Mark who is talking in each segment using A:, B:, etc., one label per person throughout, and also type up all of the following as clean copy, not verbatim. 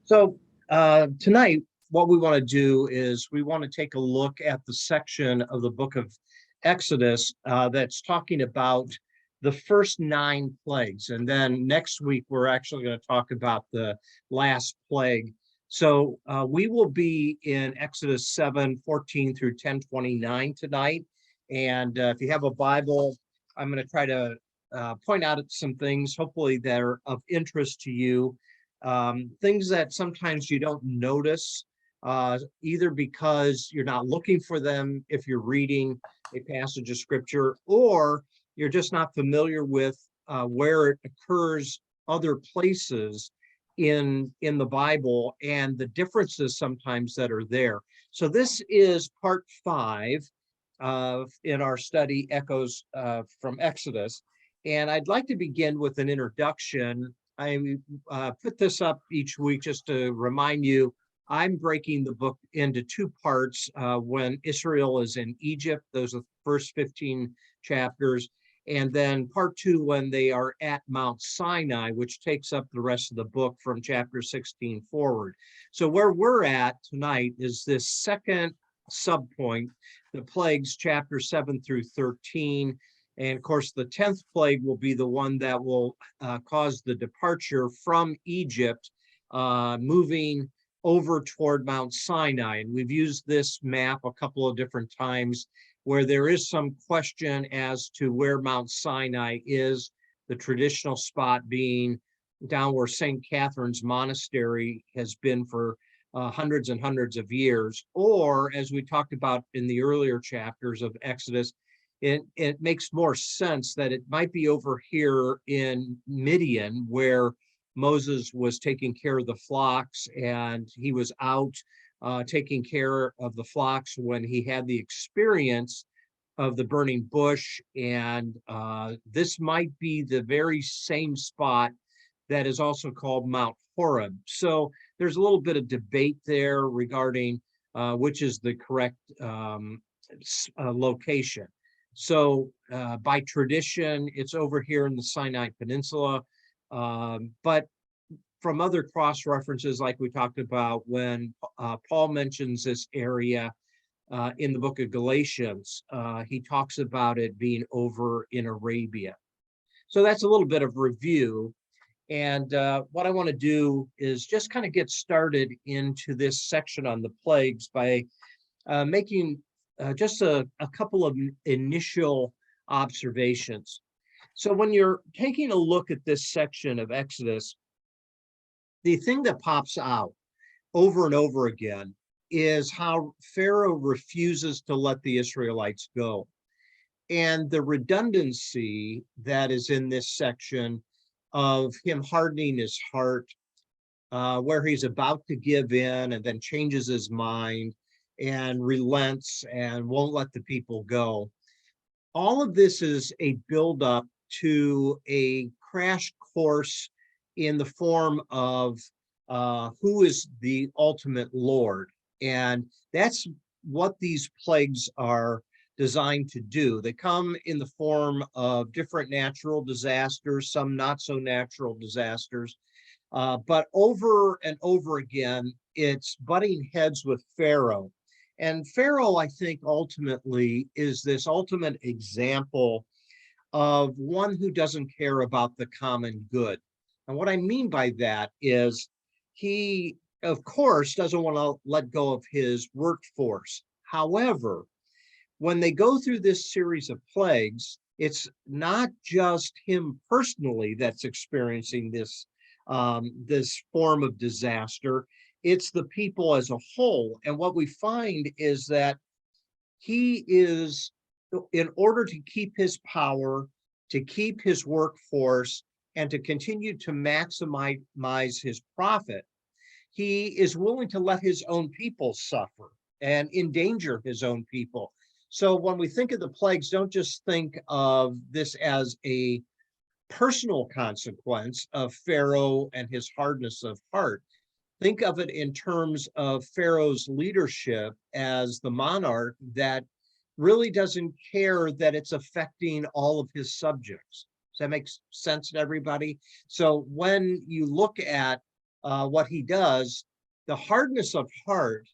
A: So tonight, what we want to do is we want to take a look at the section of the book of Exodus that's talking about the first 9 plagues. And then next week, we're actually going to talk about the last plague. So we will be in Exodus 7:14 through 10:29 tonight. And if you have a Bible, I'm going to try to point out some things, hopefully, that are of interest to you, things that sometimes you don't notice, either because you're not looking for them if you're reading a passage of scripture, or you're just not familiar with where it occurs other places in the Bible and the differences sometimes that are there. So this is part 5 in our study, Echoes from Exodus. And I'd like to begin with an introduction. I put this up each week just to remind you, I'm breaking the book into 2 parts. When Israel is in Egypt, those are the first 15 chapters. And then part 2, when they are at Mount Sinai, which takes up the rest of the book from chapter 16 forward. So where we're at tonight is this second subpoint, the plagues, chapter 7 through 13. And of course, the 10th plague will be the one that will cause the departure from Egypt, moving over toward Mount Sinai. And we've used this map a couple of different times where there is some question as to where Mount Sinai is, the traditional spot being down where St. Catherine's Monastery has been for hundreds and hundreds of years, or as we talked about in the earlier chapters of Exodus, it makes more sense that it might be over here in Midian, where Moses was taking care of the flocks, and he was out taking care of the flocks when he had the experience of the burning bush. And this might be the very same spot that is also called Mount Horeb. So there's a little bit of debate there regarding which is the correct location. So by tradition, it's over here in the Sinai Peninsula. But from other cross references, like we talked about when Paul mentions this area in the book of Galatians, he talks about it being over in Arabia. So that's a little bit of review. And what I want to do is just kind of get started into this section on the plagues by making just a couple of initial observations. So when you're taking a look at this section of Exodus, the thing that pops out over and over again is how Pharaoh refuses to let the Israelites go. And the redundancy that is in this section of him hardening his heart, where he's about to give in and then changes his mind and relents and won't let the people go. All of this is a buildup to a crash course in the form of who is the ultimate Lord. And that's what these plagues are designed to do. They come in the form of different natural disasters, some not so natural disasters. But over and over again, it's butting heads with Pharaoh. And Pharaoh, I think, ultimately is this ultimate example of one who doesn't care about the common good. And what I mean by that is he, of course, doesn't want to let go of his workforce. However, when they go through this series of plagues, it's not just him personally that's experiencing this form of disaster. It's the people as a whole. And what we find is that he is, in order to keep his power, to keep his workforce, and to continue to maximize his profit, he is willing to let his own people suffer and endanger his own people. So when we think of the plagues, don't just think of this as a personal consequence of Pharaoh and his hardness of heart. Think of it in terms of Pharaoh's leadership as the monarch that really doesn't care that it's affecting all of his subjects. Does that make sense to everybody? So when you look at what he does, the hardness of heart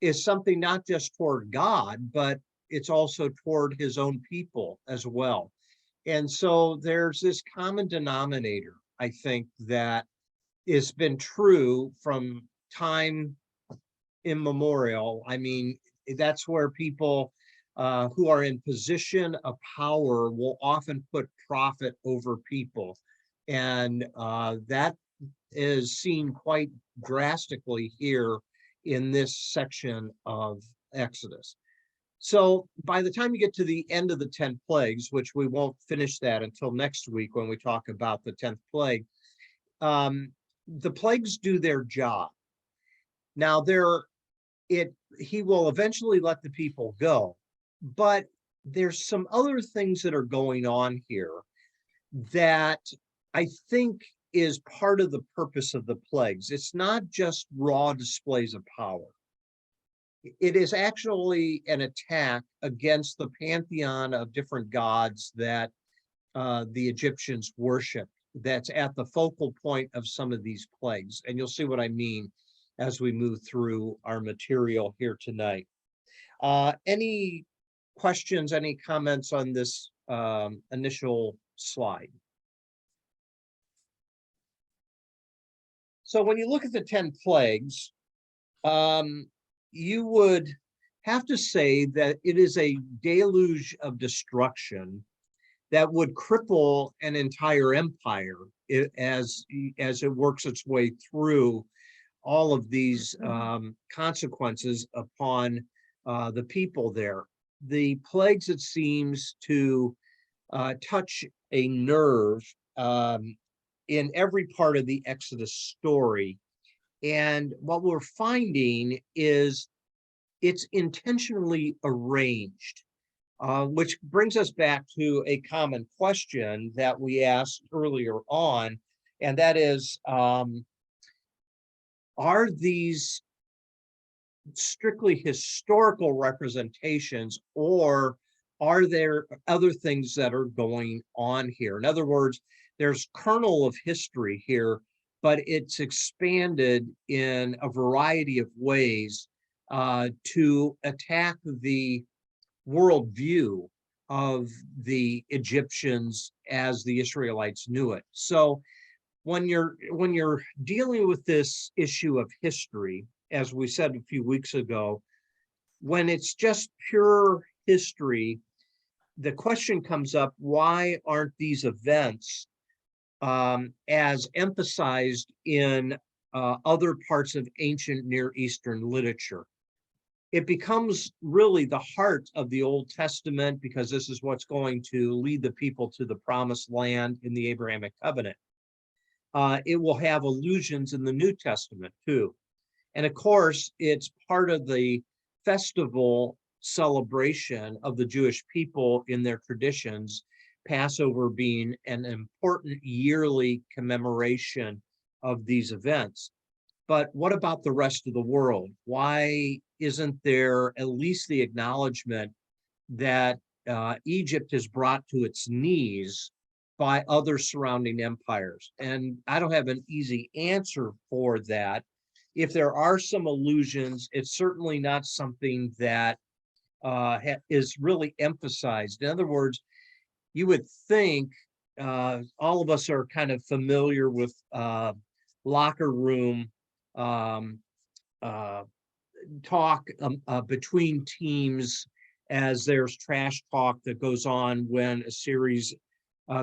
A: is something not just toward God, but it's also toward his own people as well. And so there's this common denominator, I think, that has been true from time immemorial. I mean, that's where people who are in position of power will often put profit over people. And that is seen quite drastically here in this section of Exodus. So by the time you get to the end of the 10 plagues, which we won't finish that until next week when we talk about the 10th plague, the plagues do their job. Now he will eventually let the people go, but there's some other things that are going on here that I think is part of the purpose of the plagues. It's not just raw displays of power. It is actually an attack against the pantheon of different gods that the Egyptians worshiped. That's at the focal point of some of these plagues. And you'll see what I mean as we move through our material here tonight. Any questions, any comments on this initial slide? So when you look at the 10 plagues, you would have to say that it is a deluge of destruction that would cripple an entire empire as it works its way through all of these consequences upon the people there. The plagues, it seems, to touch a nerve in every part of the Exodus story. And what we're finding is it's intentionally arranged, which brings us back to a common question that we asked earlier on, and that is, are these strictly historical representations, or are there other things that are going on here? In other words, there's kernel of history here, but it's expanded in a variety of ways to attack the worldview of the Egyptians as the Israelites knew it. So when you're dealing with this issue of history, as we said a few weeks ago, when it's just pure history, the question comes up, why aren't these events as emphasized in other parts of ancient Near Eastern literature? It becomes really the heart of the Old Testament, because this is what's going to lead the people to the promised land in the Abrahamic covenant. It will have allusions in the New Testament too. And of course, it's part of the festival celebration of the Jewish people in their traditions, Passover being an important yearly commemoration of these events. But what about the rest of the world? Why isn't there at least the acknowledgement that Egypt is brought to its knees by other surrounding empires? And I don't have an easy answer for that. If there are some allusions, it's certainly not something that is really emphasized. In other words, you would think all of us are kind of familiar with locker room talk between teams, as there's trash talk that goes on when a series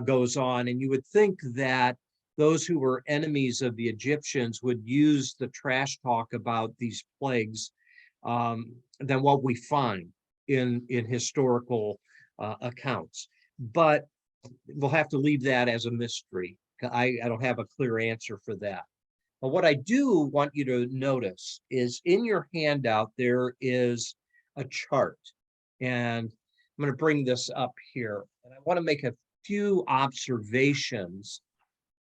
A: goes on. And you would think that those who were enemies of the Egyptians would use the trash talk about these plagues than what we find in historical accounts. But we'll have to leave that as a mystery. I don't have a clear answer for that. But what I do want you to notice is in your handout, there is a chart. And I'm going to bring this up here. And I want to make a few observations.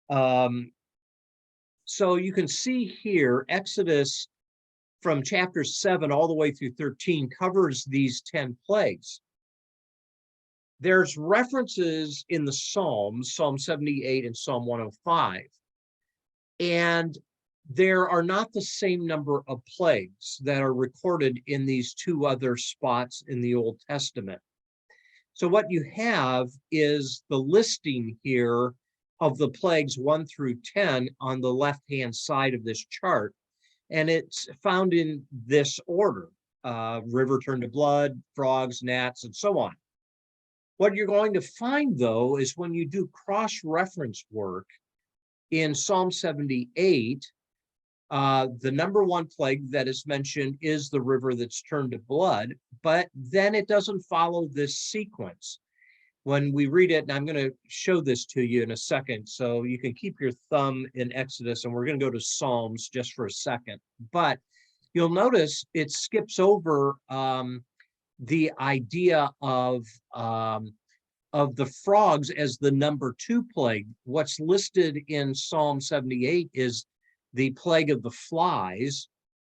A: So you can see here, Exodus from chapter 7 all the way through 13 covers these 10 plagues. There's references in the Psalms, Psalm 78 and Psalm 105. And there are not the same number of plagues that are recorded in these two other spots in the Old Testament. So what you have is the listing here of the plagues 1 through 10 on the left-hand side of this chart. And it's found in this order: river turned to blood, frogs, gnats, and so on. What you're going to find, though, is when you do cross-reference work in Psalm 78, the number one plague that is mentioned is the river that's turned to blood, but then it doesn't follow this sequence. When we read it, and I'm going to show this to you in a second, so you can keep your thumb in Exodus, and we're going to go to Psalms just for a second. But you'll notice it skips over the idea of the frogs as the number 2 plague. What's listed in Psalm 78 is the plague of the flies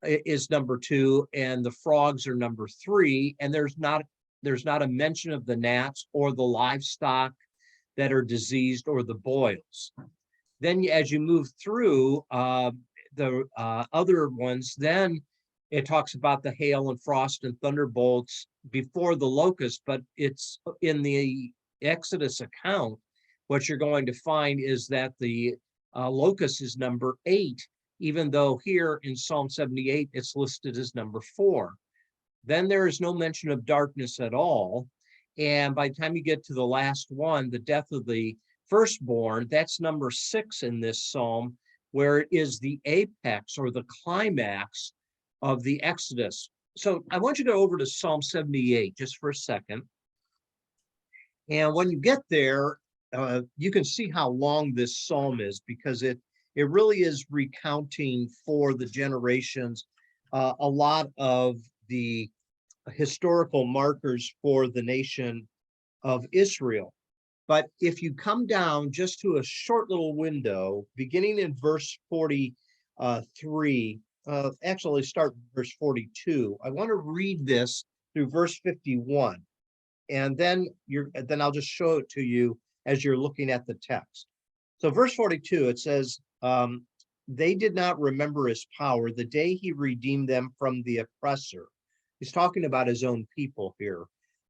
A: is number 2, and the frogs are number 3, and there's not a mention of the gnats or the livestock that are diseased or the boils. Then as you move through the other ones, then it talks about the hail and frost and thunderbolts before the locust, but it's in the Exodus account, what you're going to find is that the locust is number 8, even though here in Psalm 78, it's listed as number 4. Then there is no mention of darkness at all. And by the time you get to the last one, the death of the firstborn, that's number 6 in this psalm, where it is the apex or the climax of the Exodus. So I want you to go over to Psalm 78 just for a second. And when you get there, you can see how long this psalm is, because it really is recounting for the generations a lot of the historical markers for the nation of Israel. But if you come down just to a short little window, beginning in verse 43, actually start verse 42, I want to read this through verse 51. And then I'll just show it to you as you're looking at the text. So verse 42, it says, they did not remember his power the day he redeemed them from the oppressor. He's talking about his own people here.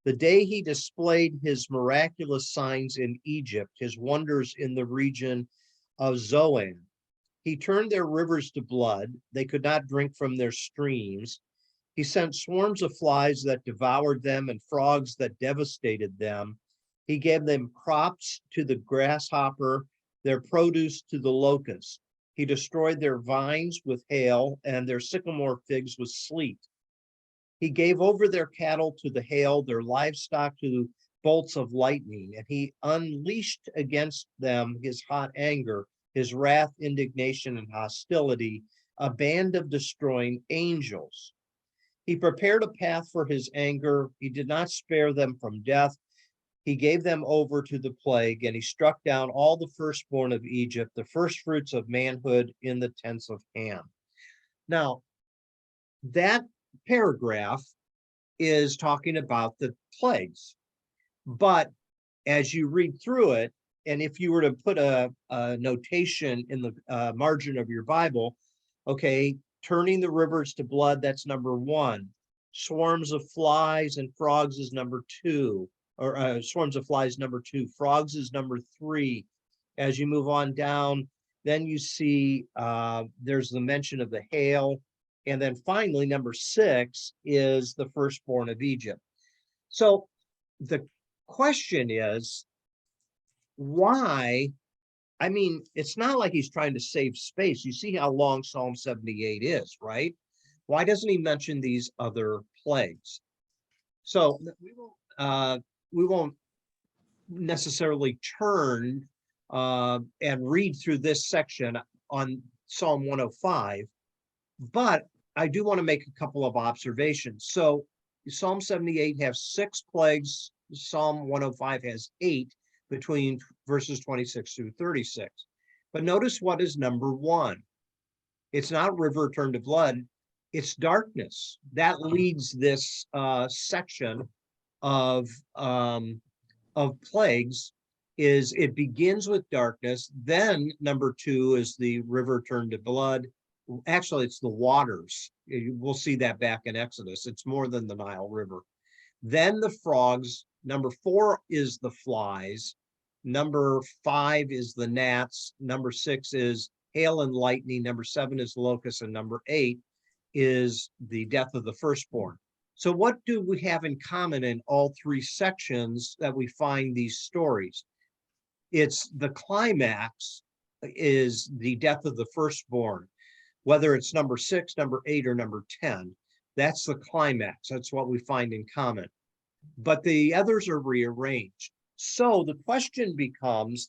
A: The day he displayed his miraculous signs in Egypt, his wonders in the region of Zoan. He turned their rivers to blood. They could not drink from their streams. He sent swarms of flies that devoured them and frogs that devastated them. He gave them crops to the grasshopper, their produce to the locust. He destroyed their vines with hail and their sycamore figs with sleet. He gave over their cattle to the hail, their livestock to bolts of lightning, and he unleashed against them his hot anger, his wrath, indignation, and hostility, a band of destroying angels. He prepared a path for his anger. He did not spare them from death. He gave them over to the plague, and he struck down all the firstborn of Egypt, the firstfruits of manhood in the tents of Ham. Now, that paragraph is talking about the plagues. But as you read through it, and if you were to put a notation in the margin of your Bible, okay, turning the rivers to blood, that's number 1. Swarms of flies and frogs is number 2, or swarms of flies, number 2. Frogs is number 3. As you move on down, then you see there's the mention of the hail. And then finally, number 6 is the firstborn of Egypt. So the question is, why? I mean, it's not like he's trying to save space. You see how long Psalm 78 is, right? Why doesn't he mention these other plagues? So we won't necessarily turn and read through this section on Psalm 105, but I do want to make a couple of observations. So Psalm 78 has 6 plagues. Psalm 105 has 8 between verses 26 through 36. But notice what is number 1. It's not river turned to blood. It's darkness. That leads this section of plagues. It begins with darkness. Then number 2 is the river turned to blood. Actually, it's the waters. We'll see that back in Exodus. It's more than the Nile River. Then the frogs. Number 4 is the flies. Number 5 is the gnats. Number 6 is hail and lightning. Number 7 is locusts. And number 8 is the death of the firstborn. So what do we have in common in all 3 sections that we find these stories? It's the climax is the death of the firstborn, whether it's number 6, number 8, or number 10. That's the climax. That's what we find in common. But the others are rearranged. So the question becomes,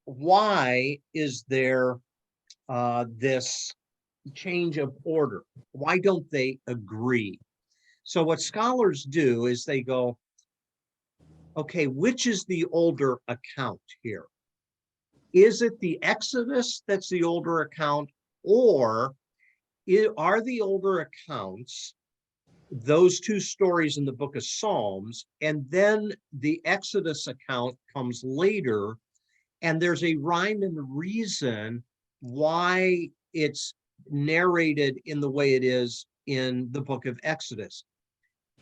A: why is there this change of order? Why don't they agree? So what scholars do is they go, okay, which is the older account here? Is it the Exodus that's the older account, or are the older accounts those 2 stories in the book of Psalms, and then the Exodus account comes later, and there's a rhyme and reason why it's narrated in the way it is in the book of Exodus?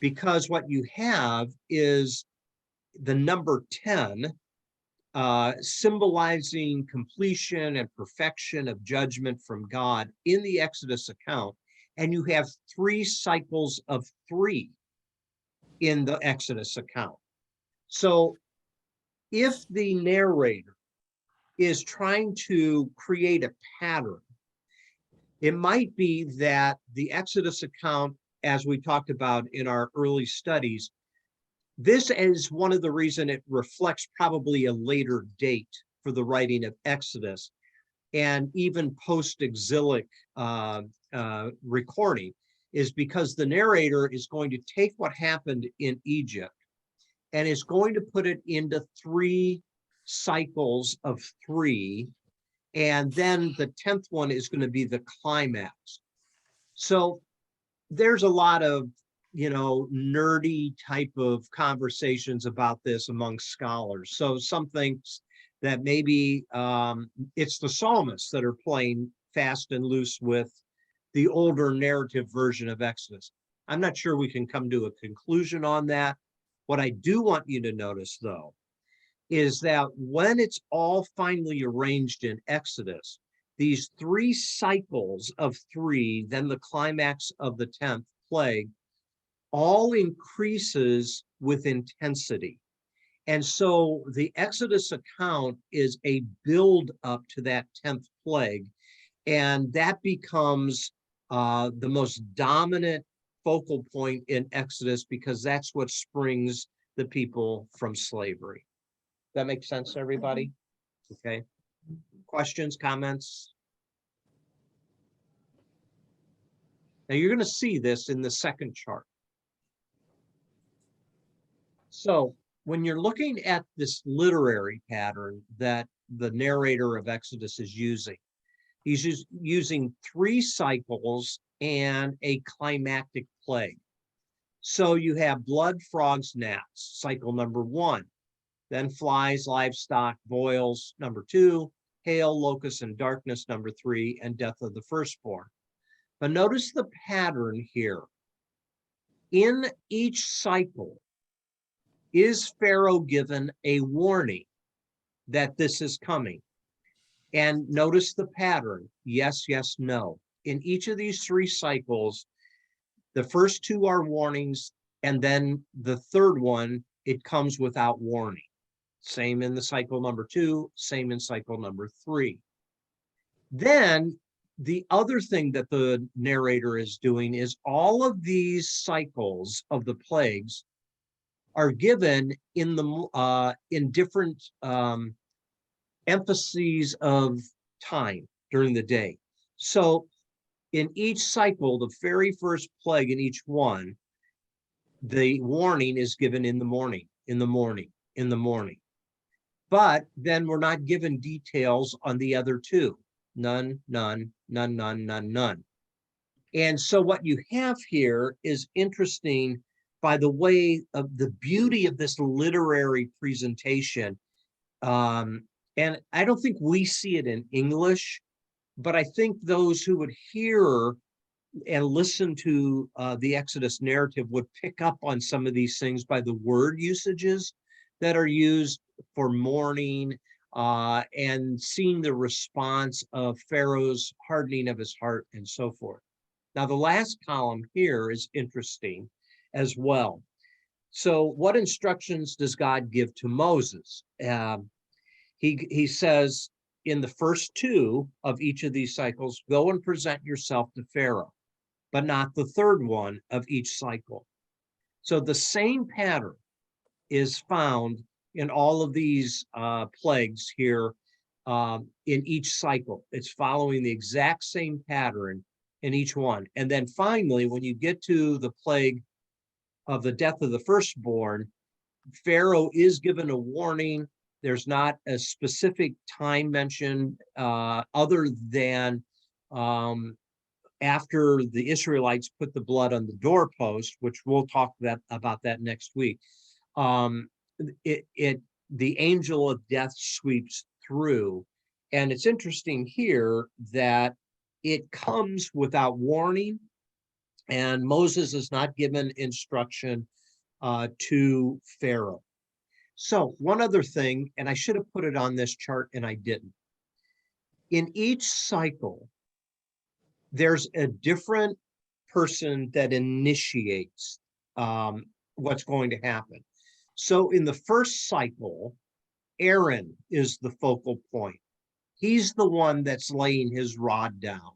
A: Because what you have is the number 10, symbolizing completion and perfection of judgment from God in the Exodus account. And you have 3 cycles of 3 in the Exodus account. So if the narrator is trying to create a pattern, it might be that the Exodus account, as we talked about in our early studies, this is one of the reasons it reflects probably a later date for the writing of Exodus, and even post-exilic recording, is because the narrator is going to take what happened in Egypt and is going to put it into 3 cycles of 3, and then the 10th one is going to be the climax. So there's a lot of, nerdy type of conversations about this among scholars. So some thinks that maybe it's the psalmists that are playing fast and loose with the older narrative version of Exodus. I'm not sure we can come to a conclusion on that. What I do want you to notice, though, is that when it's all finally arranged in Exodus, these 3 cycles of 3, then the climax of the 10th plague, all increases with intensity. And so the Exodus account is a build up to that 10th plague, and that becomes the most dominant focal point in Exodus, because that's what springs the people from slavery. That makes sense, everybody? Okay. Questions, comments? Now you're going to see this in the second chart. So when you're looking at this literary pattern that the narrator of Exodus is using, he's using 3 cycles and a climactic plague. So you have blood, frogs, gnats, cycle number 1. Then flies, livestock, boils, number 2, hail, locusts, and darkness, number 3, and death of the firstborn. But notice the pattern here. In each cycle, is Pharaoh given a warning that this is coming? And notice the pattern. Yes, yes, no. In each of these 3 cycles, the first 2 are warnings, and then the third one, it comes without warning. Same in the cycle number 2, same in cycle number 3. Then the other thing that the narrator is doing is all of these cycles of the plagues are given in the in different emphases of time during the day. So in each cycle, the very first plague in each one, the warning is given in the morning, in the morning, in the morning. But then we're not given details on the other 2. None, none, none, none, none, none. And so what you have here is interesting by the way of the beauty of this literary presentation. And I don't think we see it in English, But I think those who would hear and listen to the Exodus narrative would pick up on some of these things by the word usages that are used for mourning and seeing the response of Pharaoh's hardening of his heart and so forth. Now, the last column here is interesting as well. So what instructions does God give to Moses? He says in the first two of each of these cycles, go and present yourself to Pharaoh, but not the third one of each cycle. So the same pattern is found in all of these plagues here in each cycle. It's following the exact same pattern in each one. And then finally, when you get to the plague of the death of the firstborn, Pharaoh is given a warning. There's not a specific time mentioned other than after the Israelites put the blood on the doorpost, which we'll talk about that next week. The angel of death sweeps through. And it's interesting here that it comes without warning, and Moses is not given instruction to Pharaoh. So one other thing, and I should have put it on this chart and I didn't. In each cycle, there's a different person that initiates what's going to happen. So in the first cycle, Aaron is the focal point. He's the one that's laying his rod down.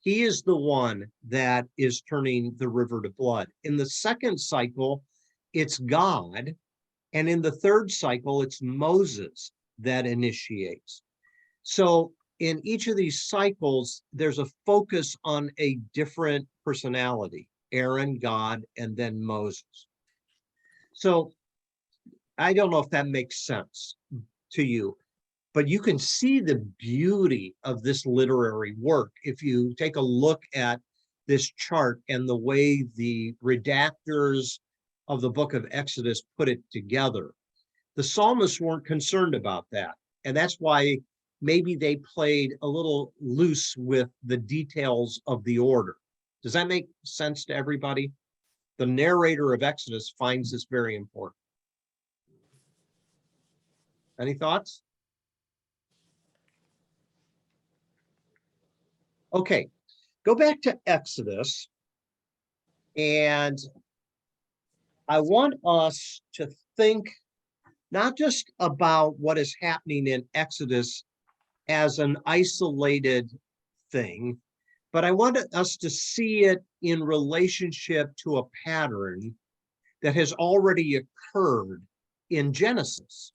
A: He is the one that is turning the river to blood. In the second cycle, it's God. And in the third cycle, it's Moses that initiates. So in each of these cycles, there's a focus on a different personality, Aaron, God, and then Moses. So I don't know if that makes sense to you, but you can see the beauty of this literary work if you take a look at this chart and the way the redactors of the book of Exodus put it together. The psalmists weren't concerned about that. And that's why maybe they played a little loose with the details of the order. Does that make sense to everybody? The narrator of Exodus finds this very important. Any thoughts? Okay, go back to Exodus, and I want us to think not just about what is happening in Exodus as an isolated thing, but I want us to see it in relationship to a pattern that has already occurred in Genesis.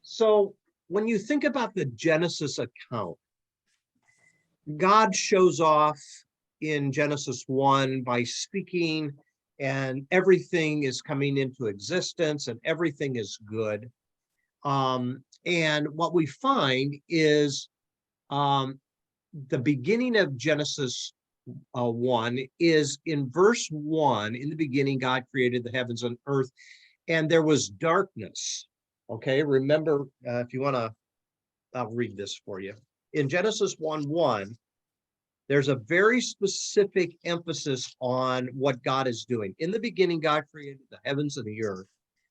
A: So when you think about the Genesis account, God shows off in Genesis 1 by speaking, and everything is coming into existence and everything is good. And what we find is the beginning of Genesis 1 is in verse 1. In the beginning, God created the heavens and earth, and there was darkness. Okay, remember, if you want to, I'll read this for you. In Genesis 1:1, there's a very specific emphasis on what God is doing. In the beginning, God created the heavens and the earth.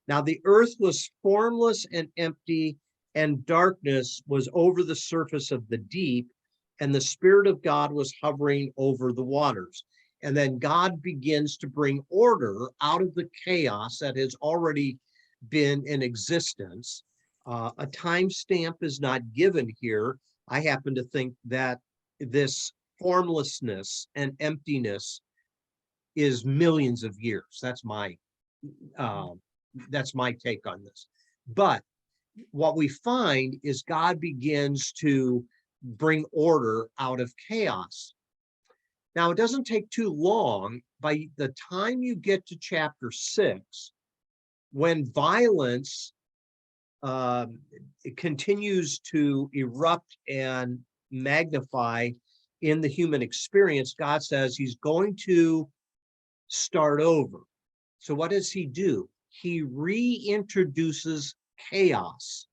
A: Now the earth was formless and empty, and darkness was over the surface of the deep, and the Spirit of God was hovering over the waters. And then God begins to bring order out of the chaos that has already been in existence. A timestamp is not given here. I happen to think that this formlessness and emptiness is millions of years. That's my take on this. But what we find is God begins to bring order out of chaos. Now, it doesn't take too long. By the time you get to chapter 6, when violence it continues to erupt and magnify in the human experience, God says he's going to start over. So what does he do? He reintroduces chaos.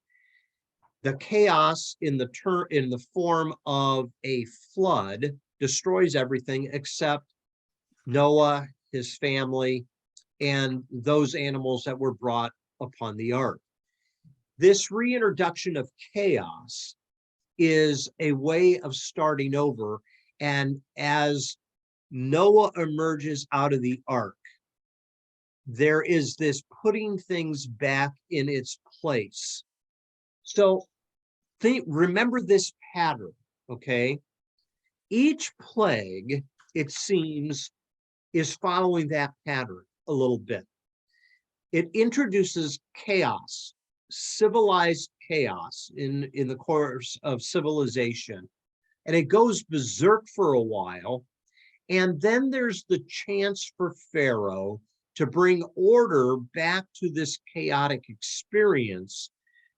A: The chaos in the form of a flood destroys everything except Noah, his family, and those animals that were brought upon the ark. This reintroduction of chaos is a way of starting over. And as Noah emerges out of the ark, there is this putting things back in its place. So remember this pattern, okay? Each plague, it seems, is following that pattern a little bit. It introduces chaos, civilized chaos in the course of civilization, and it goes berserk for a while. And then there's the chance for Pharaoh to bring order back to this chaotic experience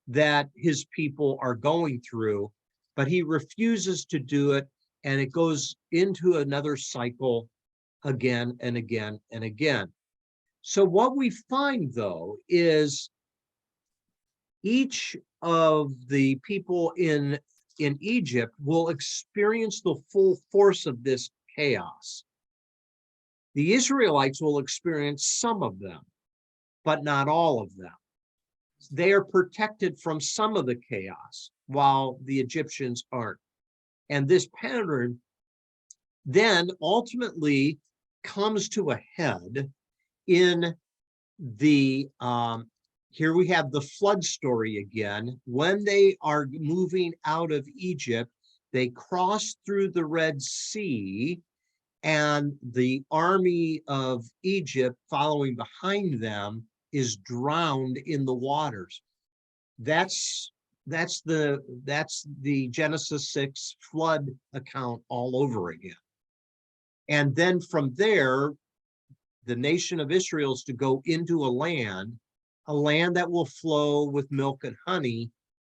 A: that his people are going through, but he refuses to do it, and it goes into another cycle again and again and again. So what we find, though, is each of the people in Egypt will experience the full force of this chaos. The Israelites will experience some of them, but not all of them. They are protected from some of the chaos, while the Egyptians aren't. And this pattern then ultimately comes to a head in the, here we have the flood story again. When they are moving out of Egypt, they cross through the Red Sea, and the army of Egypt following behind them is drowned in the waters. That's the Genesis 6 flood account all over again. And then from there, the nation of Israel is to go into a land that will flow with milk and honey,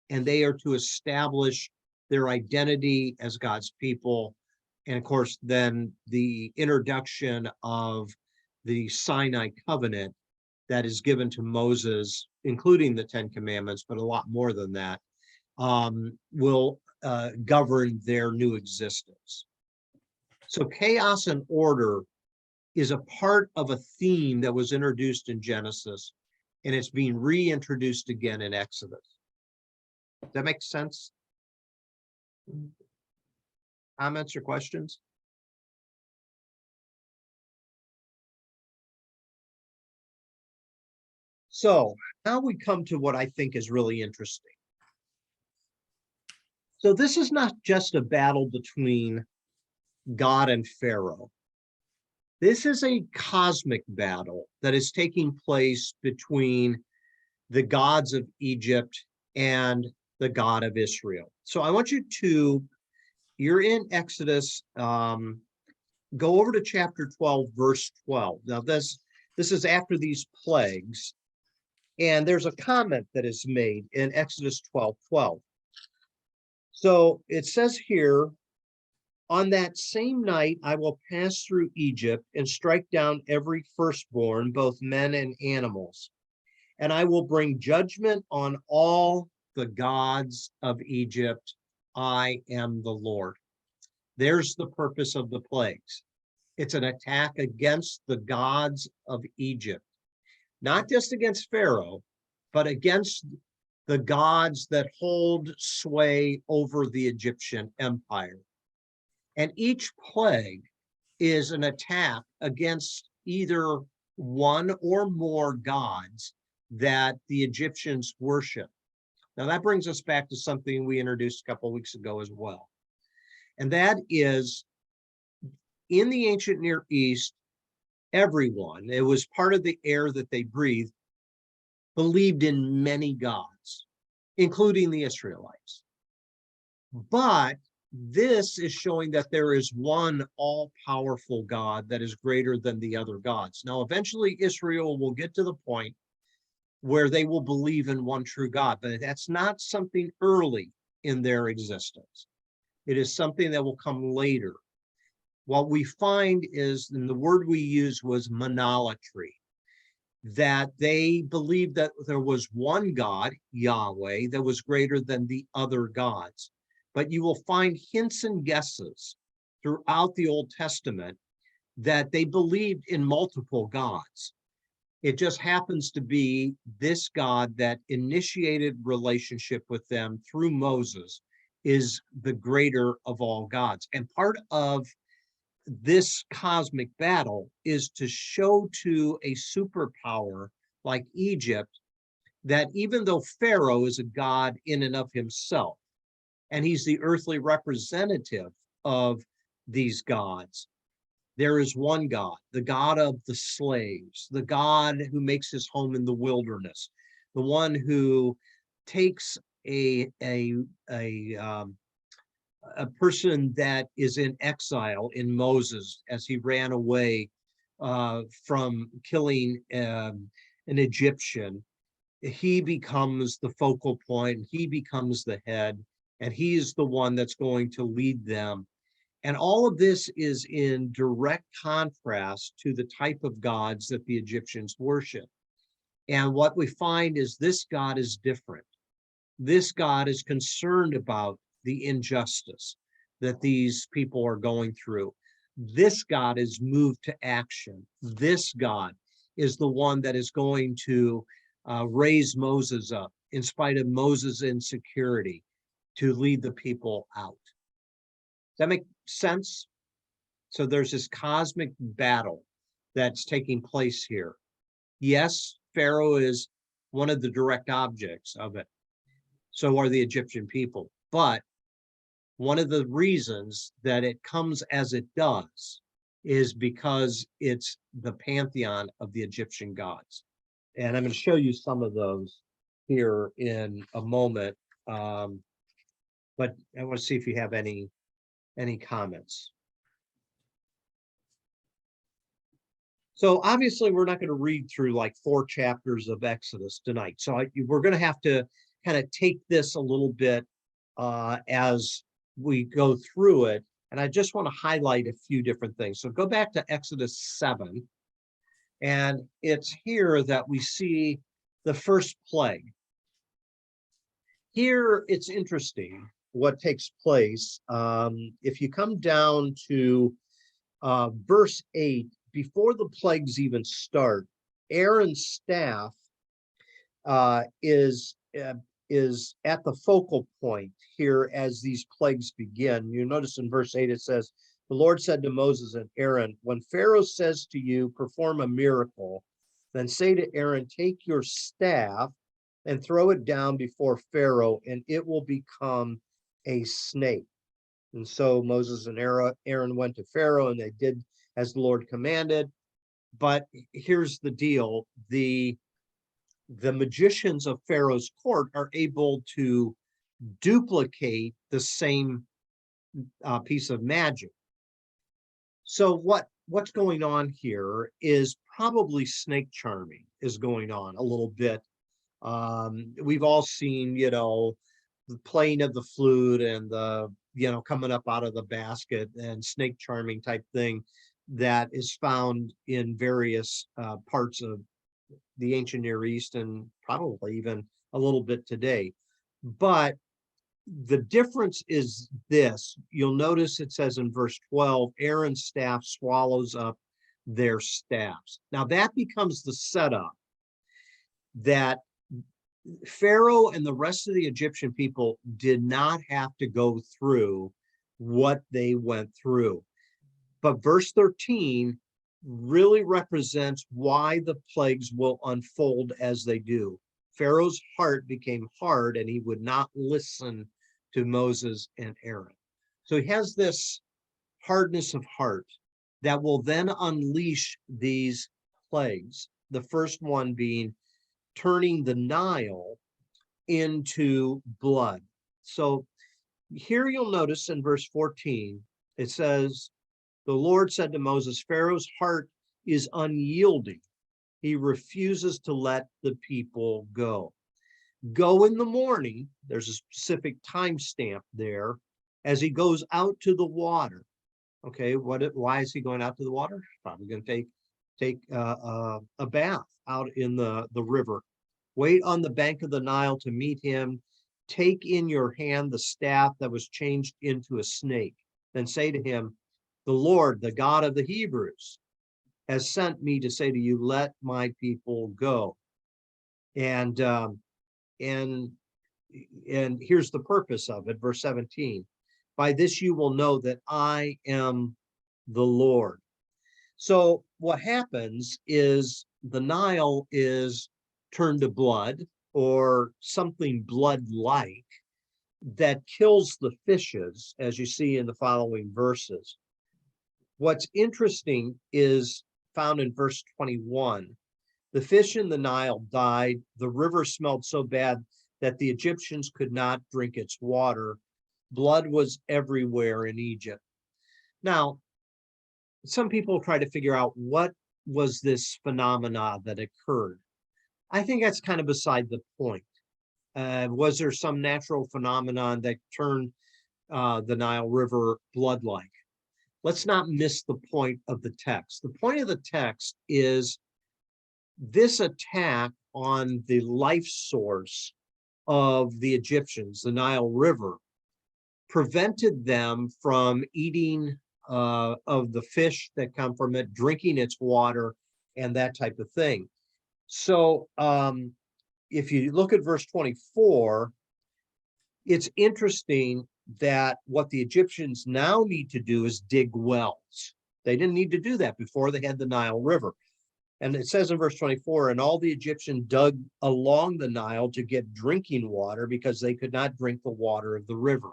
A: and they are to establish their identity as God's people. And of course, then the introduction of the Sinai covenant that is given to Moses, including the 10 Commandments, but a lot more than that, will govern their new existence. So chaos and order is a part of a theme that was introduced in Genesis, and it's being reintroduced again in Exodus. Does that make sense? Comments or questions? So now we come to what I think is really interesting. So this is not just a battle between God and Pharaoh. This is a cosmic battle that is taking place between the gods of Egypt and the God of Israel. So I want you to, you're in Exodus, go over to chapter 12, verse 12. Now this is after these plagues, and there's a comment that is made in Exodus 12:12. So it says here, on that same night, I will pass through Egypt and strike down every firstborn, both men and animals. And I will bring judgment on all the gods of Egypt. I am the Lord. There's the purpose of the plagues. It's an attack against the gods of Egypt, not just against Pharaoh, but against the gods that hold sway over the Egyptian empire. And each plague is an attack against either one or more gods that the Egyptians worship. Now that brings us back to something we introduced a couple of weeks ago as well. And that is, in the ancient Near East, everyone, it was part of the air that they breathed, believed in many gods, including the Israelites. But this is showing that there is one all-powerful God that is greater than the other gods. Now, eventually Israel will get to the point where they will believe in one true God, but that's not something early in their existence. It is something that will come later. What we find is, and the word we use was monolatry. that they believed that there was one God, Yahweh, that was greater than the other gods. But you will find hints and guesses throughout the Old Testament that they believed in multiple gods. It just happens to be this God that initiated relationship with them through Moses is the greater of all gods. And part of this cosmic battle is to show to a superpower like Egypt that even though Pharaoh is a god in and of himself, and he's the earthly representative of these gods, there is one God, the God of the slaves, the God who makes his home in the wilderness, the one who takes a person that is in exile in Moses as he ran away from killing an Egyptian. He becomes the focal point, he becomes the head, and he's the one that's going to lead them. And all of this is in direct contrast to the type of gods that the Egyptians worship. And what we find is this God is different. This God is concerned about the injustice that these people are going through. This God is moved to action. This God is the one that is going to raise Moses up in spite of Moses' insecurity to lead the people out. Does that make sense? So there's this cosmic battle that's taking place here. Yes, Pharaoh is one of the direct objects of it. So are the Egyptian people. But one of the reasons that it comes as it does is because it's the pantheon of the Egyptian gods. And I'm going to show you some of those here in a moment. But I want to see if you have any comments. So obviously we're not going to read through like 4 chapters of Exodus tonight. So we're going to have to kind of take this a little bit as we go through it. And I just want to highlight a few different things. So go back to Exodus 7. And it's here that we see the first plague. Here it's interesting what takes place. If you come down to verse 8, before the plagues even start, Aaron's staff is at the focal point here as these plagues begin. You notice in verse 8 it says, "The Lord said to Moses and Aaron, when Pharaoh says to you, perform a miracle, then say to Aaron, take your staff and throw it down before Pharaoh, and it will become a snake." And so Moses and Aaron went to Pharaoh, and they did as the Lord commanded. But here's the deal. The magicians of Pharaoh's court are able to duplicate the same piece of magic. So what's going on here is probably snake charming is going on a little bit. We've all seen, the playing of the flute and the, coming up out of the basket and snake charming type thing that is found in various parts of the ancient Near East and probably even a little bit today. But the difference is this. You'll notice it says in verse 12, Aaron's staff swallows up their staffs. Now that becomes the setup that Pharaoh and the rest of the Egyptian people did not have to go through what they went through. But verse 13 really represents why the plagues will unfold as they do. Pharaoh's heart became hard and he would not listen to Moses and Aaron. So he has this hardness of heart that will then unleash these plagues. The first one being turning the Nile into blood. So here you'll notice in verse 14, it says, the Lord said to Moses, Pharaoh's heart is unyielding. He refuses to let the people go. Go in the morning. There's a specific timestamp there as he goes out to the water. Okay, why is he going out to the water? Probably going to take take a bath out in the river. Wait on the bank of the Nile to meet him. Take in your hand the staff that was changed into a snake. Then say to him, the Lord, the God of the Hebrews, has sent me to say to you, let my people go. And and here's the purpose of it, verse 17. By this you will know that I am the Lord. So what happens is the Nile is turned to blood, or something blood-like, that kills the fishes, as you see in the following verses. What's interesting is found in verse 21. The fish in the Nile died. The river smelled so bad that the Egyptians could not drink its water. Blood was everywhere in Egypt. Now, some people try to figure out what was this phenomena that occurred. I think that's kind of beside the point. Was there some natural phenomenon that turned the Nile River blood-like? Let's not miss the point of the text. The point of the text is this attack on the life source of the Egyptians, the Nile River, prevented them from eating of the fish that come from it, drinking its water, and that type of thing. So if you look at verse 24, it's interesting that what the Egyptians now need to do is dig wells. They didn't need to do that before. They had the Nile River. And it says in verse 24, and all the Egyptians dug along the Nile to get drinking water because they could not drink the water of the river.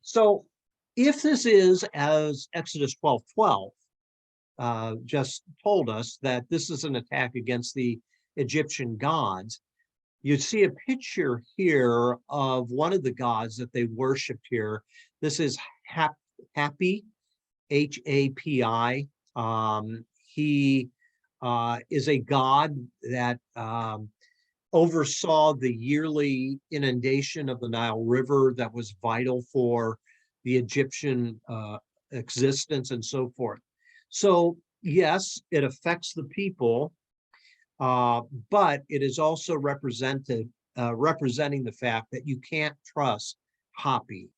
A: So if this is, as Exodus 12:12 just told us, that this is an attack against the Egyptian gods, you see a picture here of one of the gods that they worshiped here. This is Hapi, Hapi. He is a god that oversaw the yearly inundation of the Nile River that was vital for the Egyptian existence and so forth. So yes, it affects the people, but it is also representing the fact that you can't trust Hapi.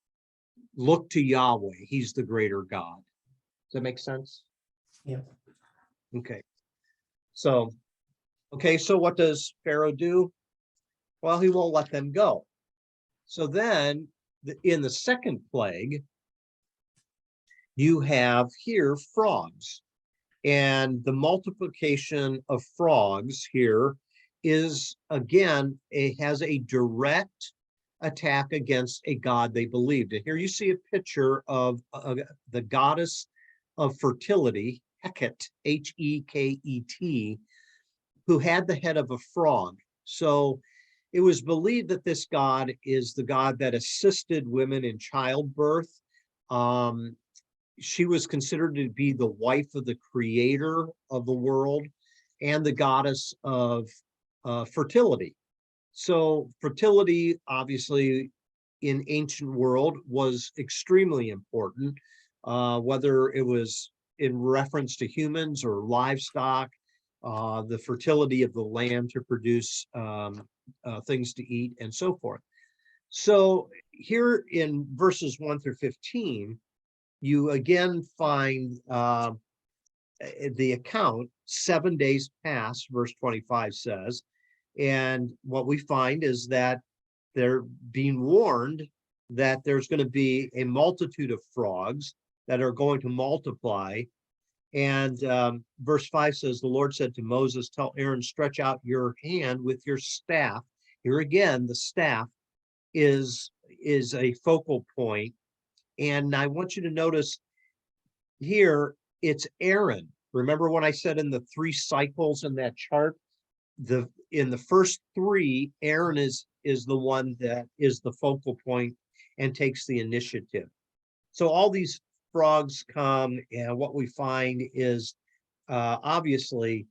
A: Look to Yahweh. He's the greater God. Does that make sense?
B: Yeah.
A: Okay. So what does Pharaoh do? Well, he won't let them go. So then in the second plague, you have here frogs. And the multiplication of frogs here is, again, it has a direct attack against a god they believed. And here you see a picture of the goddess of fertility, Heket, Heket, who had the head of a frog. So it was believed that this god is the god that assisted women in childbirth. She was considered to be the wife of the creator of the world and the goddess of fertility. So fertility, obviously, in ancient world was extremely important, whether it was in reference to humans or livestock, the fertility of the land to produce things to eat and so forth. So here in verses 1 through 15, you again find the account, 7 days pass, verse 25 says, and what we find is that they're being warned that there's going to be a multitude of frogs that are going to multiply. And verse 5 says, the Lord said to Moses, tell Aaron, stretch out your hand with your staff. Here again, the staff is a focal point. And I want you to notice here, it's Aaron. Remember when I said in the 3 cycles in that chart, in the first 3, Aaron is the one that is the focal point and takes the initiative. So all these frogs come, and what we find is obviously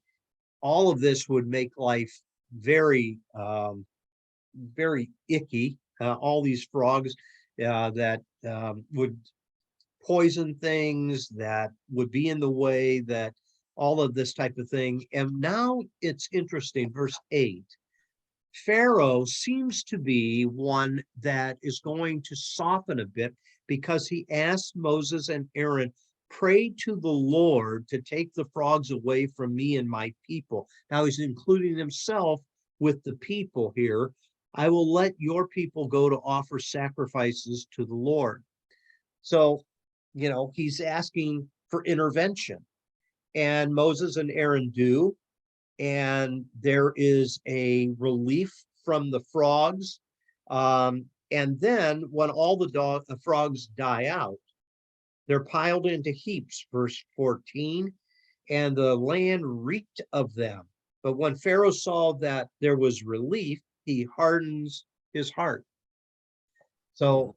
A: all of this would make life very, very icky. All these frogs that would poison things, that would be in the way, that all of this type of thing. And now it's interesting, verse 8. Pharaoh seems to be one that is going to soften a bit because he asked Moses and Aaron, pray to the Lord to take the frogs away from me and my people. Now he's including himself with the people here. I will let your people go to offer sacrifices to the Lord. So, he's asking for intervention. And Moses and Aaron do. And there is a relief from the frogs. And then when all the frogs die out, they're piled into heaps, verse 14, and the land reeked of them. But when Pharaoh saw that there was relief, he hardens his heart. So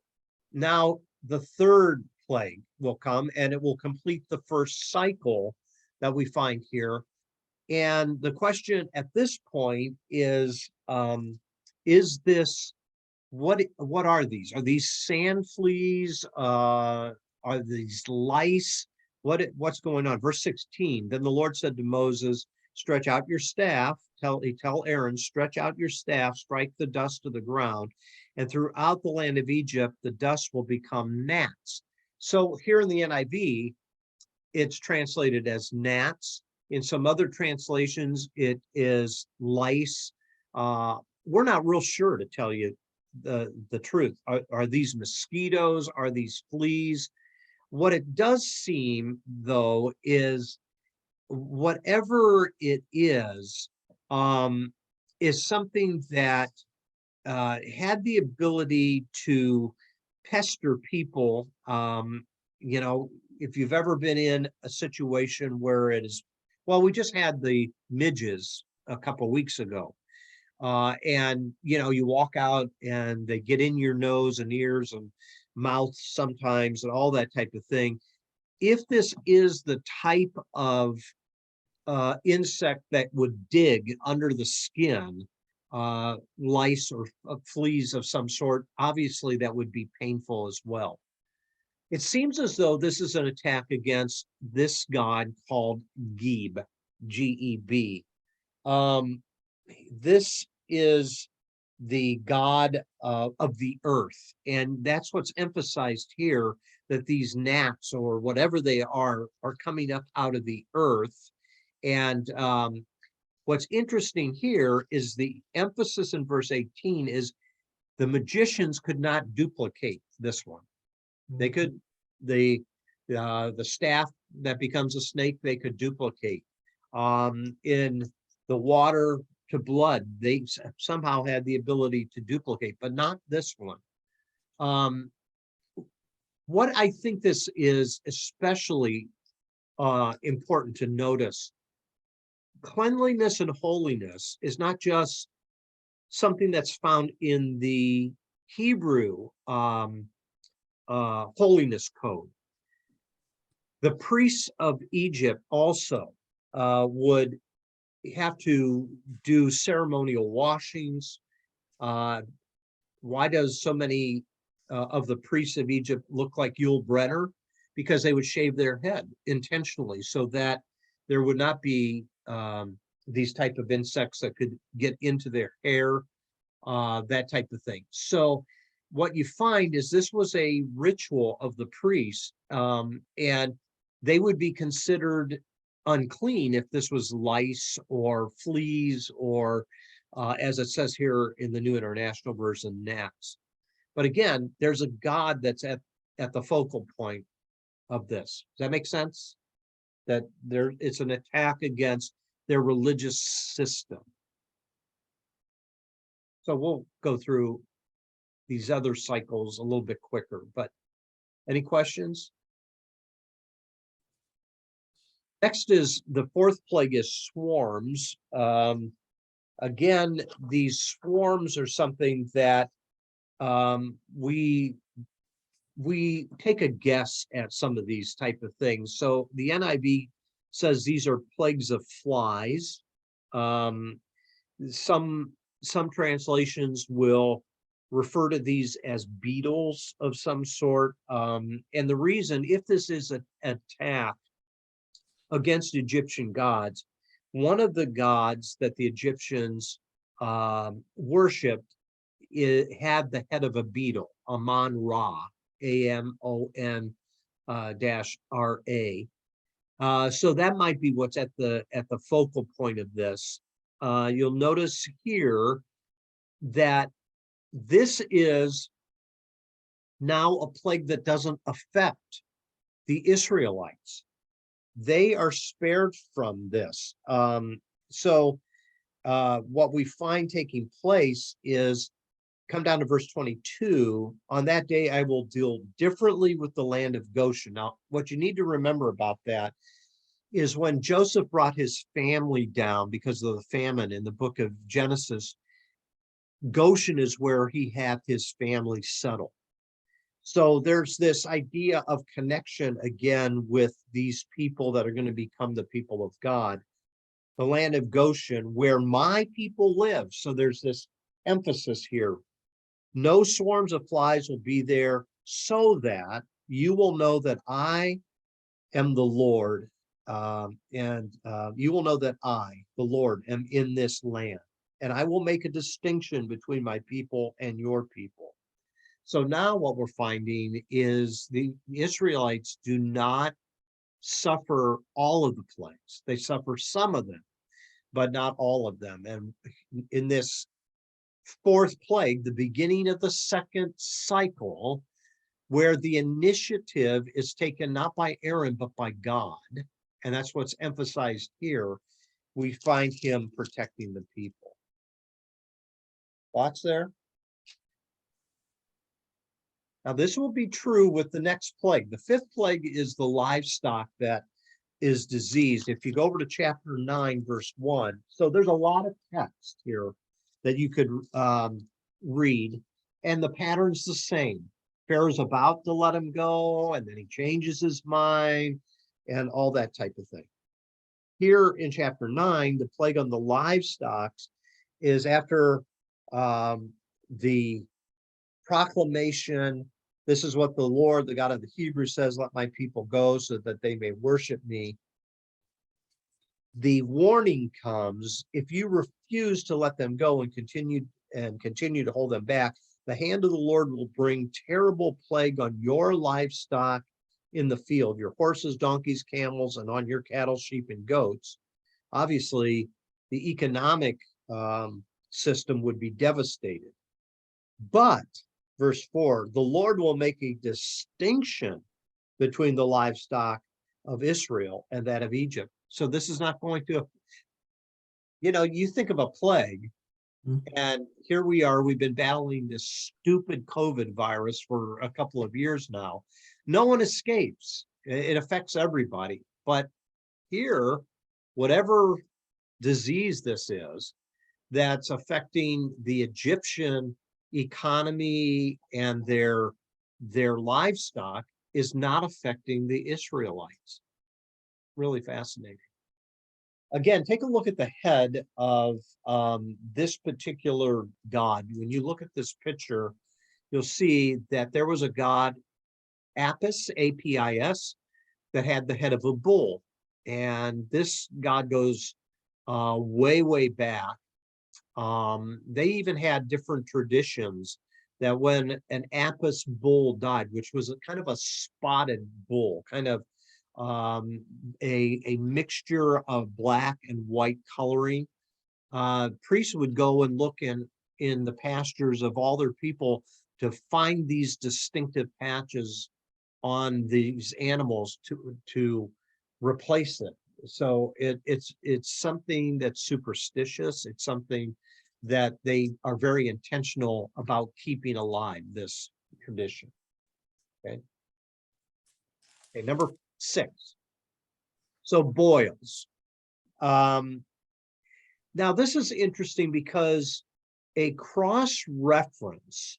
A: now the third plague will come, and it will complete the first cycle that we find here. And the question at this point is this, what are these? Are these sand fleas? Are these lice? What's going on? Verse 16, then the Lord said to Moses, stretch out your staff, tell Aaron, stretch out your staff, strike the dust to the ground, and throughout the land of Egypt, the dust will become gnats. So here in the NIV, it's translated as gnats. In some other translations, it is lice. We're not real sure, to tell you the truth. Are these mosquitoes? Are these fleas? What it does seem, though, is whatever it is something that had the ability to pester people. If you've ever been in a situation where it is, well, we just had the midges a couple of weeks ago. And, you walk out and they get in your nose and ears and mouth sometimes and all that type of thing. If this is the type of insect that would dig under the skin, lice or fleas of some sort, obviously that would be painful as well. It seems as though this is an attack against this god called Geb, G-E-B. This is the god of the earth, and that's what's emphasized here, that these gnats or whatever they are coming up out of the earth. And what's interesting here is the emphasis in verse 18 is the magicians could not duplicate this one. They could, the staff that becomes a snake, they could duplicate. In the water to blood, they somehow had the ability to duplicate, but not this one. What I think this is especially important to notice, cleanliness and holiness is not just something that's found in the Hebrew holiness code. The priests of Egypt also would have to do ceremonial washings. Why does so many of the priests of Egypt look like Yul Brynner? Because they would shave their head intentionally so that there would not be these type of insects that could get into their hair, that type of thing. So what you find is this was a ritual of the priests, and they would be considered unclean if this was lice or fleas or, as it says here in the New International Version, gnats. But again, there's a God that's at the focal point of this. Does that make sense? That it's an attack against their religious system. So we'll go through these other cycles a little bit quicker, but any questions? Next is the fourth plague is swarms. Again, these swarms are something that we take a guess at some of these type of things. So the NIV says these are plagues of flies. Some translations will refer to these as beetles of some sort. And the reason, if this is an attack against Egyptian gods. One of the gods that the Egyptians worshipped had the head of a beetle, Amon Ra, Amon dash Ra. So that might be what's at the focal point of this. You'll notice here that this is now a plague that doesn't affect the Israelites. They are spared from this. So what we find taking place is, come down to verse 22, on that day I will deal differently with the land of Goshen. Now, what you need to remember about that is when Joseph brought his family down because of the famine in the book of Genesis, Goshen is where he had his family settle. So there's this idea of connection again with these people that are going to become the people of God, the land of Goshen, where my people live. So there's this emphasis here. No swarms of flies will be there, so that you will know that I am the Lord, and you will know that I, the Lord, am in this land, and I will make a distinction between my people and your people. So now what we're finding is the Israelites do not suffer all of the plagues. They suffer some of them, but not all of them. And in this fourth plague, the beginning of the second cycle, where the initiative is taken not by Aaron, but by God, and that's what's emphasized here, we find him protecting the people. Thoughts there? Now, this will be true with the next plague. The fifth plague is the livestock that is diseased. If you go over to chapter 9, verse 1, so there's a lot of text here that you could read, and the pattern's the same. Pharaoh's about to let him go, and then he changes his mind, and all that type of thing. Here in chapter 9, the plague on the livestock is after the proclamation, this is what the Lord, the God of the Hebrews, says, let my people go so that they may worship me. The warning comes, if you refuse to let them go and continue to hold them back, the hand of the Lord will bring terrible plague on your livestock in the field, your horses, donkeys, camels, and on your cattle, sheep, and goats. Obviously, the economic system would be devastated. But, verse 4, the Lord will make a distinction between the livestock of Israel and that of Egypt. So this is not going to, you think of a plague, and here we are, we've been battling this stupid COVID virus for a couple of years now. No one escapes. It affects everybody. But here, whatever disease this is that's affecting the Egyptian economy and their livestock is not affecting the Israelites. Really fascinating. Again, take a look at the head of this particular god. When you look at this picture, you'll see that there was a god, Apis, A-P-I-S, that had the head of a bull. And this god goes way, way back. They even had different traditions that when an Apis bull died, which was kind of a spotted bull, kind of a mixture of black and white coloring, priests would go and look in the pastures of all their people to find these distinctive patches on these animals to replace it. So it's something that's superstitious. It's something that they are very intentional about keeping alive, this tradition. Okay, number 6. So boils. Now this is interesting because a cross reference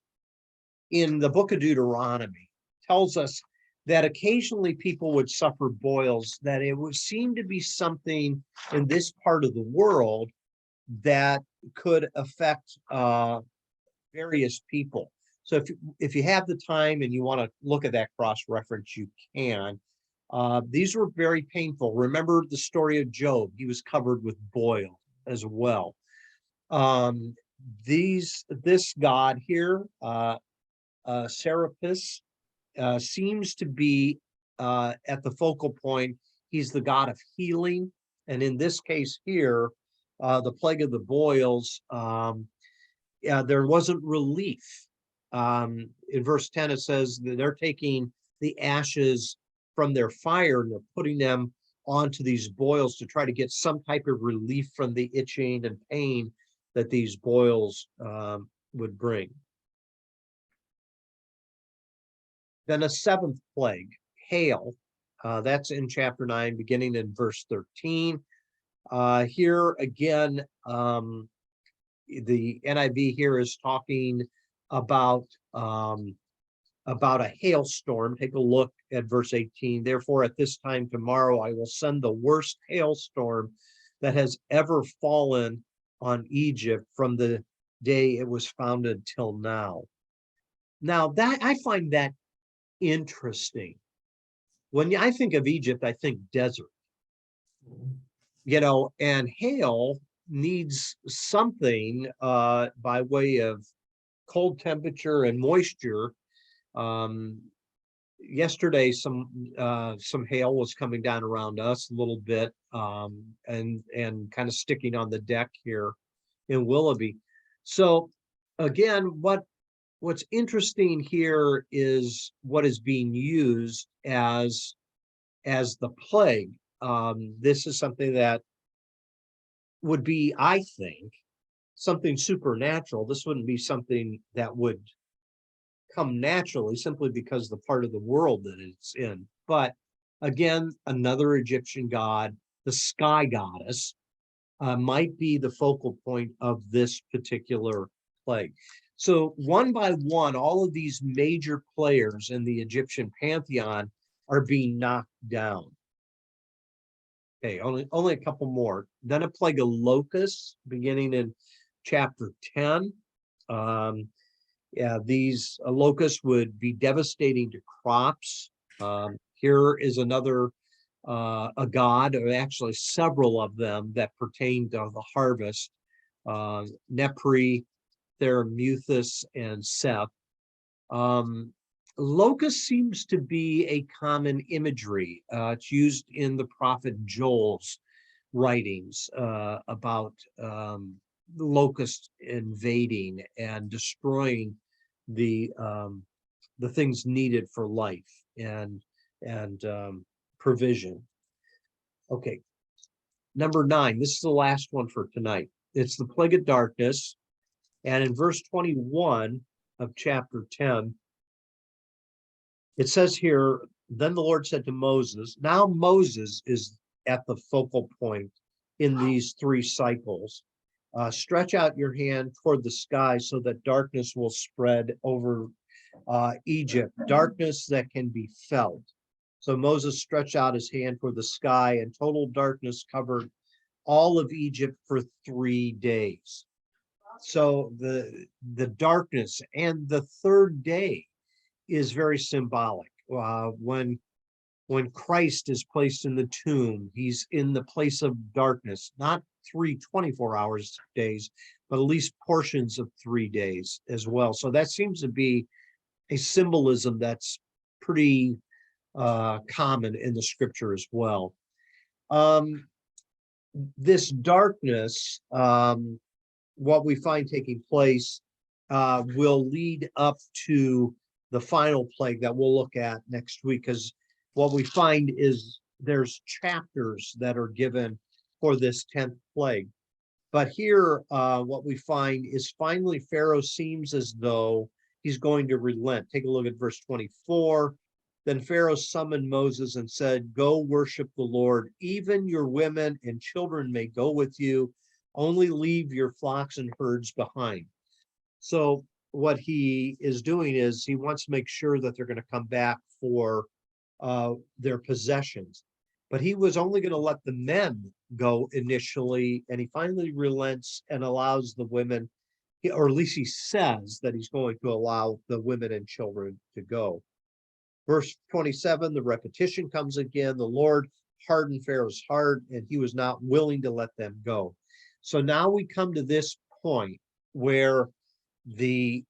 A: in the book of Deuteronomy tells us that occasionally people would suffer boils, that it would seem to be something in this part of the world that could affect various people. So if you have the time and you want to look at that cross reference, you can. These were very painful. Remember the story of Job. He was covered with boils as well. Um, this god here, Serapis, seems to be at the focal point. He's the god of healing. And in this case here, the plague of the boils, there wasn't relief. In verse 10, it says that they're taking the ashes from their fire and they're putting them onto these boils to try to get some type of relief from the itching and pain that these boils would bring. Then a seventh plague, hail. That's in chapter 9, beginning in verse 13. Here again, the NIV here is talking about a hailstorm. Take a look at verse 18. Therefore, at this time tomorrow, I will send the worst hailstorm that has ever fallen on Egypt from the day it was founded till now. Now, that I find that interesting. When I think of Egypt, I think desert. And hail needs something by way of cold temperature and moisture. Yesterday, some hail was coming down around us a little bit, and kind of sticking on the deck here in Willoughby. So again, what's interesting here is what is being used as the plague. This is something that would be, I think, something supernatural. This wouldn't be something that would come naturally simply because the part of the world that it's in. But again, another Egyptian god, the sky goddess, might be the focal point of this particular plague. So one by one, all of these major players in the Egyptian pantheon are being knocked down. Okay, only a couple more. Then a plague of locusts beginning in chapter 10. These locusts would be devastating to crops. Here is another a god, or actually several of them that pertain to the harvest. Nepri, Theramuthus, and Seth. Locust seems to be a common imagery. It's used in the prophet Joel's writings about the locust invading and destroying the things needed for life and provision. Okay, number 9. This is the last one for tonight. It's the plague of darkness, and in verse 21 of chapter 10, it says here, then the Lord said to Moses. Now Moses is at the focal point in these 3 cycles. Stretch out your hand toward the sky so that darkness will spread over Egypt, darkness that can be felt. So Moses stretched out his hand toward the sky, and total darkness covered all of Egypt for 3 days. So the darkness, and the 3rd day is very symbolic. When Christ is placed in the tomb, he's in the place of darkness, not 3 24-hour days, but at least portions of 3 days as well. So that seems to be a symbolism that's pretty common in the scripture as well. This darkness, what we find taking place, will lead up to the final plague that we'll look at next week, because what we find is there's chapters that are given for this 10th plague. But here, what we find is finally Pharaoh seems as though he's going to relent. Take a look at verse 24. Then Pharaoh summoned Moses and said, go worship the Lord. Even your women and children may go with you. Only leave your flocks and herds behind. So what he is doing is he wants to make sure that they're going to come back for their possessions. But he was only going to let the men go initially, and he finally relents and allows the women, or at least he says that he's going to allow the women and children to go. Verse 27, the repetition comes again. The Lord hardened Pharaoh's heart, and he was not willing to let them go. So now we come to this point where the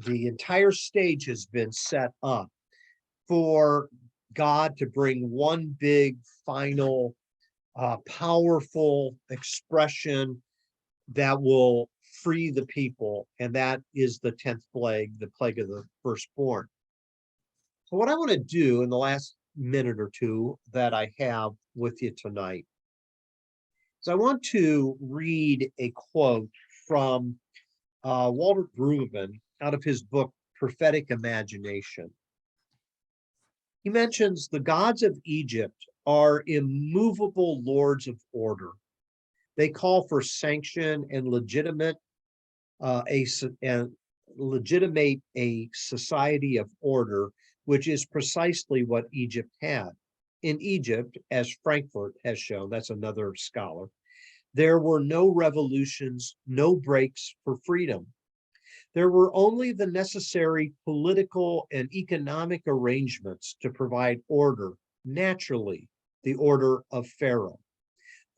A: entire stage has been set up for God to bring one big final powerful expression that will free the people, and that is the 10th plague, the plague of the firstborn. So what I want to do in the last minute or two that I have with you tonight is I want to read a quote from Walter Brueggemann out of his book, Prophetic Imagination. He mentions the gods of Egypt are immovable lords of order. They call for sanction and legitimate a society of order, which is precisely what Egypt had. In Egypt, as Frankfurt has shown, that's another scholar, there were no revolutions, no breaks for freedom. There were only the necessary political and economic arrangements to provide order, naturally, the order of Pharaoh.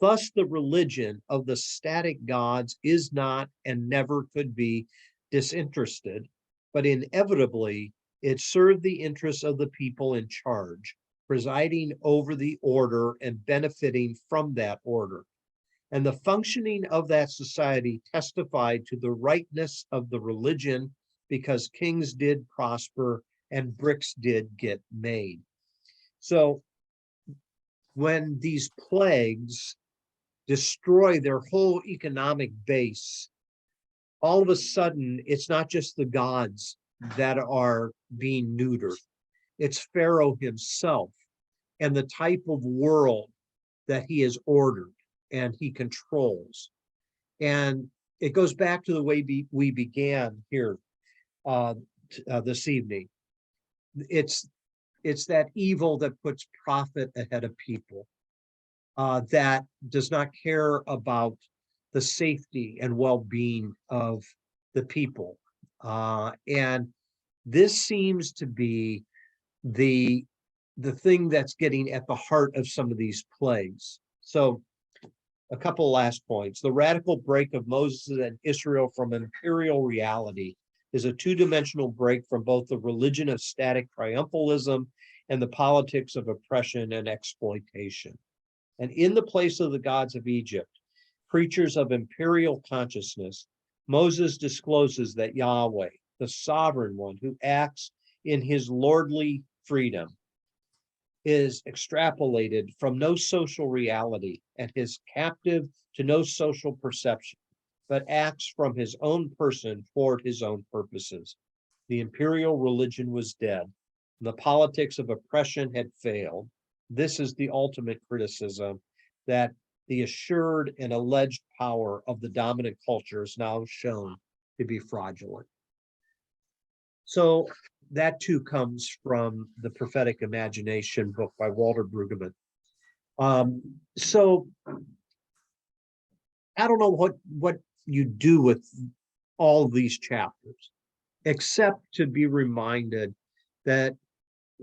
A: Thus, the religion of the static gods is not and never could be disinterested, but inevitably it served the interests of the people in charge, presiding over the order and benefiting from that order. And the functioning of that society testified to the rightness of the religion because kings did prosper and bricks did get made. So when these plagues destroy their whole economic base, all of a sudden, it's not just the gods that are being neutered. It's Pharaoh himself and the type of world that he has ordered and he controls. And it goes back to the way we began here this evening. It's that evil that puts profit ahead of people, that does not care about the safety and well-being of the people. And this seems to be the thing that's getting at the heart of some of these plagues. So a couple of last points. The radical break of Moses and Israel from imperial reality is a two-dimensional break from both the religion of static triumphalism and the politics of oppression and exploitation. And in the place of the gods of Egypt, creatures of imperial consciousness, Moses discloses that Yahweh, the sovereign one who acts in his lordly freedom, is extrapolated from no social reality and is captive to no social perception, but acts from his own person toward his own purposes. The imperial religion was dead. The politics of oppression had failed. This is the ultimate criticism, that the assured and alleged power of the dominant culture is now shown to be fraudulent. So that too comes from the Prophetic Imagination book by Walter Brueggemann. So I don't know what you do with all these chapters, except to be reminded that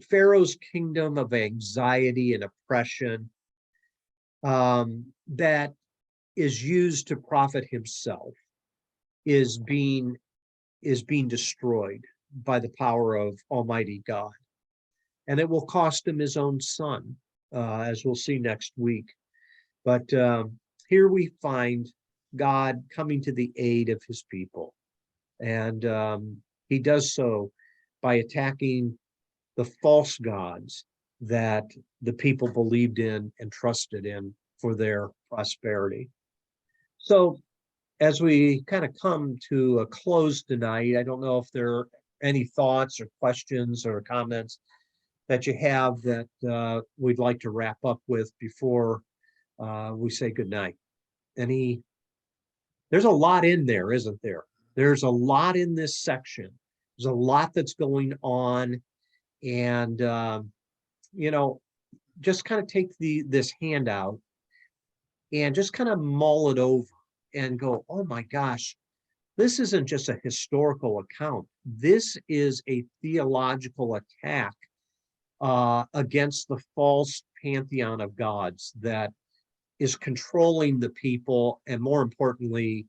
A: Pharaoh's kingdom of anxiety and oppression that is used to profit himself is being destroyed by the power of Almighty God. And it will cost him his own son, as we'll see next week. But here we find God coming to the aid of his people. And he does so by attacking the false gods that the people believed in and trusted in for their prosperity. So as we kind of come to a close tonight, I don't know if there are any thoughts or questions or comments that you have that we'd like to wrap up with before we say goodnight. There's a lot in there, isn't there? There's a lot in this section. There's a lot that's going on. And, just kind of take this handout and just kind of mull it over and go, oh my gosh, this isn't just a historical account. This is a theological attack against the false pantheon of gods that is controlling the people and, more importantly,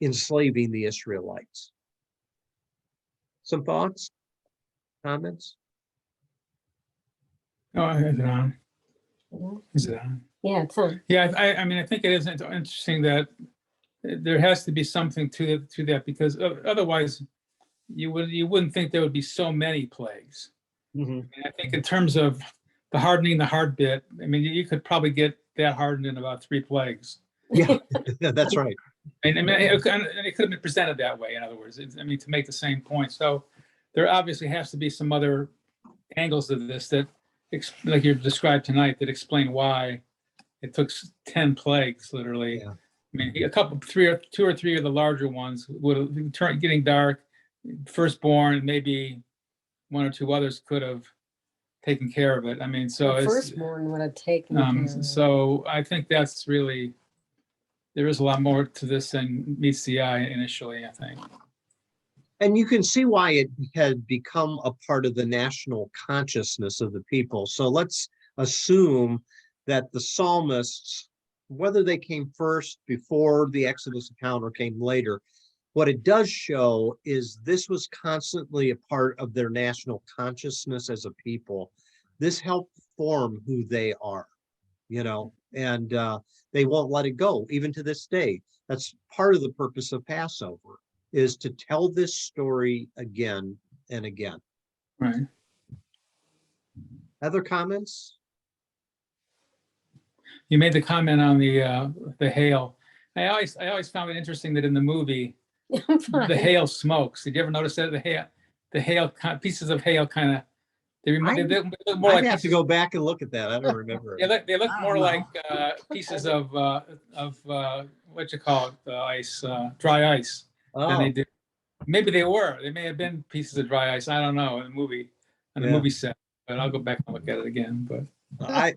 A: enslaving the Israelites. Some thoughts, comments?
B: Oh, is it on?
C: Yeah.
B: Is it on?
C: Yeah, it's on.
B: Yeah, I mean, I think it is interesting that there has to be something to that, because otherwise you wouldn't think there would be so many plagues.
A: Mm-hmm.
B: And I think in terms of the hardening the heart bit, I mean, you could probably get that hardened in about 3 plagues.
A: Yeah, that's right.
B: And I mean, it could have been presented that way. In other words, I mean, to make the same point. So there obviously has to be some other angles of this that, like you described tonight, that explain why it took 10 plagues, literally.
A: Yeah.
B: I mean, two or three of the larger ones would have turned getting dark. Firstborn, maybe 1 or 2 others could have taken care of it. I mean, so
C: The
B: it's
C: firstborn would have taken care of it.
B: so I think that's really, there is a lot more to this than meets the eye initially, I think.
A: And you can see why it had become a part of the national consciousness of the people. So let's assume that the psalmists, whether they came first before the Exodus account or came later, what it does show is this was constantly a part of their national consciousness as a people. This helped form who they are, you know, and they won't let it go, even to this day. That's part of the purpose of Passover, is to tell this story again and again.
B: Right.
A: Other comments?
B: You made the comment on the hail. I always found it interesting that in the movie, the hail smokes. Did you ever notice that the hail pieces of hail kind of they look more
A: I'd
B: like
A: have
B: pieces,
A: to go back and look at that. I don't remember it.
B: they look more like pieces of what you call it, ice, dry ice, than they
A: Oh,
B: do. Maybe they were. They may have been pieces of dry ice. I don't know, in the movie, on the
A: Yeah.
B: movie set. But I'll go back and look at it again. But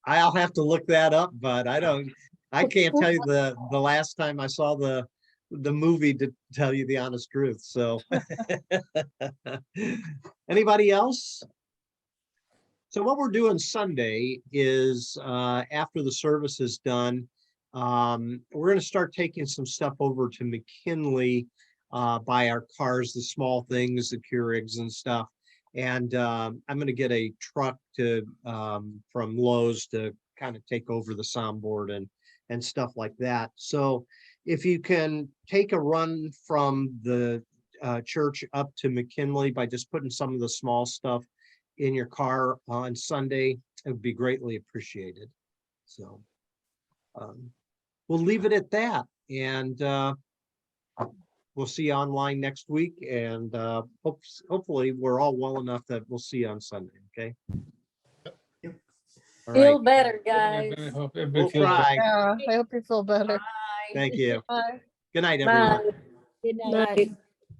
A: I'll have to look that up, but I can't tell you the last time I saw the movie, to tell you the honest truth. So anybody else? So what we're doing Sunday is after the service is done, we're going to start taking some stuff over to McKinley, by our cars, the small things, the Keurigs and stuff. And I'm going to get a truck to from Lowe's to kind of take over the soundboard and stuff like that. So if you can take a run from the church up to McKinley by just putting some of the small stuff in your car on Sunday, it would be greatly appreciated. So we'll leave it at that. And we'll see you online next week, and hopefully we're all well enough that we'll see you on Sunday, okay? All
C: Feel
A: right,
C: better, guys.
B: I hope
A: we'll
B: everybody feels
A: try.
D: Yeah, I hope you feel better.
C: Bye.
A: Thank you.
D: Bye.
A: Good night, everyone.
C: Bye.
E: Good night.
C: Night.